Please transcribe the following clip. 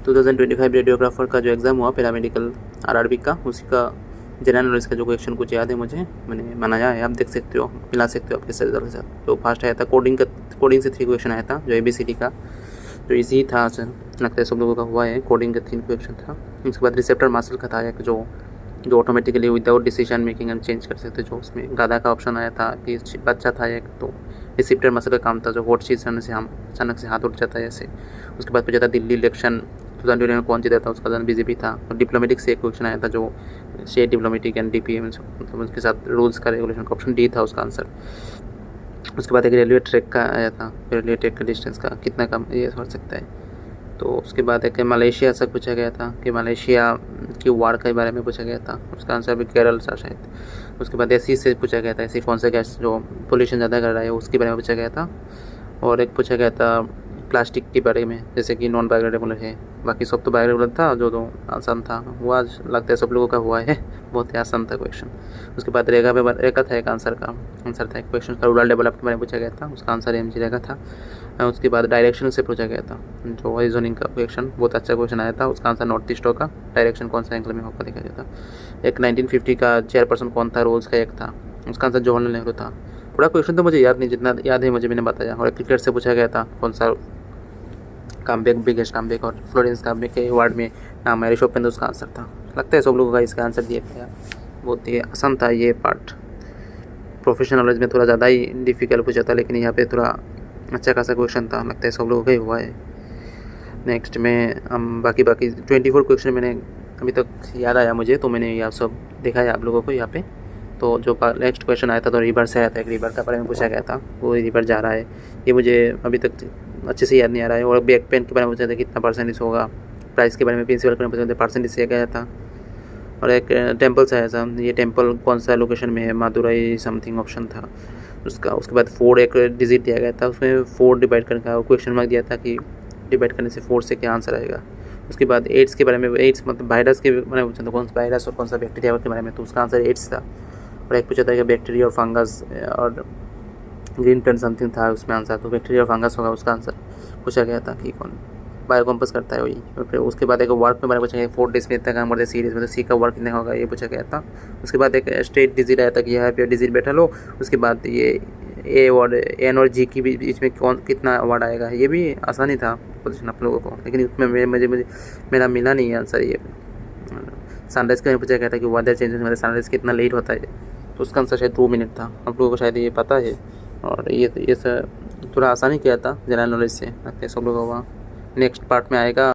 2025 radiographer का जो exam हुआ पैरामेडिकल आरआरबी का, उसी का जनरल नॉलेज का जो क्वेश्चन कुछ याद है मुझे, मैंने बनाया है, आप देख सकते हो, मिला सकते हो आपके सर रिजल्ट के साथ। तो फर्स्ट आया था कोडिंग से 3 क्वेश्चन आया था, जो ABCD का जो ईजी था सर, लगता है सब लोगों का हुआ है। कोडिंग का 3 क्वेश्चन था। उसके बाद रिसेप्टर मसल का था एक, जो ऑटोमेटिकली विदाउट डिसीजन मेकिंग हम चेंज कर सकते, जो उसमें गाधा का ऑप्शन आया था कि बच्चा था एक, तो रिसेप्टर मसल का काम था, जो हॉट चीज़ करने से हम अचानक से हाथ उठ जाता है ऐसे। उसके बाद पूछा था दिल्ली इलेक्शन 2020 में कौन जीता था, उसका जन BJP था। और डिप्लोमेटिक से एक क्वेश्चन आया था, जो स्टेट डिप्लोमेटिक एंड DPM, मतलब उसके साथ रूल्स का रेगुलेशन का, ऑप्शन D था उसका आंसर। उसके बाद एक रेलवे ट्रैक का आया था, रेलवे ट्रैक का डिस्टेंस का कितना कम ये हो सकता है। तो उसके बाद एक मलेशिया से पूछा गया था कि मलेशिया की वार के बारे में पूछा गया था, उसका आंसर भी केरल था शायद। उसके बाद एसी से पूछा गया था, ऐसी कौन सा गैस जो पोल्यूशन ज़्यादा कर रहा है उसके बारे में पूछा गया था। और एक पूछा गया था प्लास्टिक के बारे में, जैसे कि नॉन बायोडिग्रेडेबल है, बाकी सब तो बायोडिग्रेडेबल था, जो तो आसान था वो आज लगता है सब लोगों का हुआ है, बहुत ही आसान था क्वेश्चन। उसके बाद रेखा था एक आंसर था एक क्वेश्चन का, रूरल डेवलप के बारे में पूछा गया था, उसका आंसर MG रेखा था। उसके बाद डायरेक्शन से पूछा गया था, जो रीजनिंग का क्वेश्चन, बहुत अच्छा क्वेश्चन आया था, उसका आंसर नॉर्थ ईस्ट होगा, डायरेक्शन कौन सा एंगल में होगा देखा गया था। एक 1950 का चेयरपर्सन कौन था, रोल्स का एक था, उसका आंसर जवाहरलाल नेहरू था। पूरा क्वेश्चन तो मुझे याद नहीं, जितना याद है मुझे मैंने बताया। और क्रिकेट से पूछा गया था कौन सा बिगेस्ट कमबैक और फ्लोरेंस कमबैक के अवार्ड में नाम है, ऋषभ पंत उसका आंसर था। लगता है सब लोगों का इसका आंसर दिया गया, बहुत ही आसान था ये पार्ट। प्रोफेशनल नॉलेज में थोड़ा ज़्यादा ही डिफिकल्ट पूछा था, लेकिन यहाँ पे थोड़ा अच्छा खासा क्वेश्चन था, लगता है सब लोगों का ही हुआ है। नेक्स्ट में हम बाकी 24 क्वेश्चन मैंने अभी तक याद आया मुझे, तो मैंने यह सब दिखाया आप लोगों को यहाँ पे। तो जो नेक्स्ट क्वेश्चन आया था, तो रिवर से आया था, एक रिवर का बारे में पूछा गया था, वो रिवर जा रहा है, ये मुझे अभी तक अच्छे से याद नहीं आ रहा है। और बैक पेन के बारे में पूछा था कितना परसेंटेज होगा, प्राइस के बारे में प्रिंसिपल के बारे में पूछा था, परसेंटेज से गया था। और एक टेम्पल से आया था, ये टेम्पल कौन सा लोकेशन में है, मादुरई समथिंग ऑप्शन था उसका। उसके बाद 4 एक डिजिट दिया गया था, उसमें 4 डिवाइड करने का क्वेश्चन मार्क दिया था कि डिवाइड करने से 4 से क्या आंसर आएगा। उसके बाद एड्स के बारे में, एड्स मतलब वायरस के बारे में पूछा था, कौन सा वायरस और कौन सा बैक्टीरिया के बारे में, तो उसका आंसर एड्स था। और एक पूछा था कि बैक्टीरिया और फंगस और ग्रीन प्लांट समथिंग था उसमें आंसर, तो बैक्टीरिया और फंगस होगा उसका आंसर पूछा गया था कि कौन बायोकम्पोस्ट करता है वही। और फिर उसके बाद एक वर्क में बारे में पूछा गया, 4 डेज में इतना काम करते हैं सीरीज में, तो सी का वर्क कितना होगा ये पूछा गया था। उसके बाद एक स्टेट डिजिट आया था कि यहाँ पे डिजिट बैठा लो। उसके बाद ये N और G की बीच में कौन कितना वर्ड आएगा, ये भी आसानी था पोजिशन आप लोगों को, लेकिन उसमें मेरा मिला नहीं है आंसर। ये सनराइज़ का पूछा गया था कि वेदर चेंजेस में सनराइज़ कितना लेट होता है, तो उसका आंसर शायद 2 मिनट था, आप लोगों को शायद ये पता है। और ये सर थोड़ा आसानी किया था जनरल नॉलेज से, लगता है सब लोगों को। नेक्स्ट पार्ट में आएगा।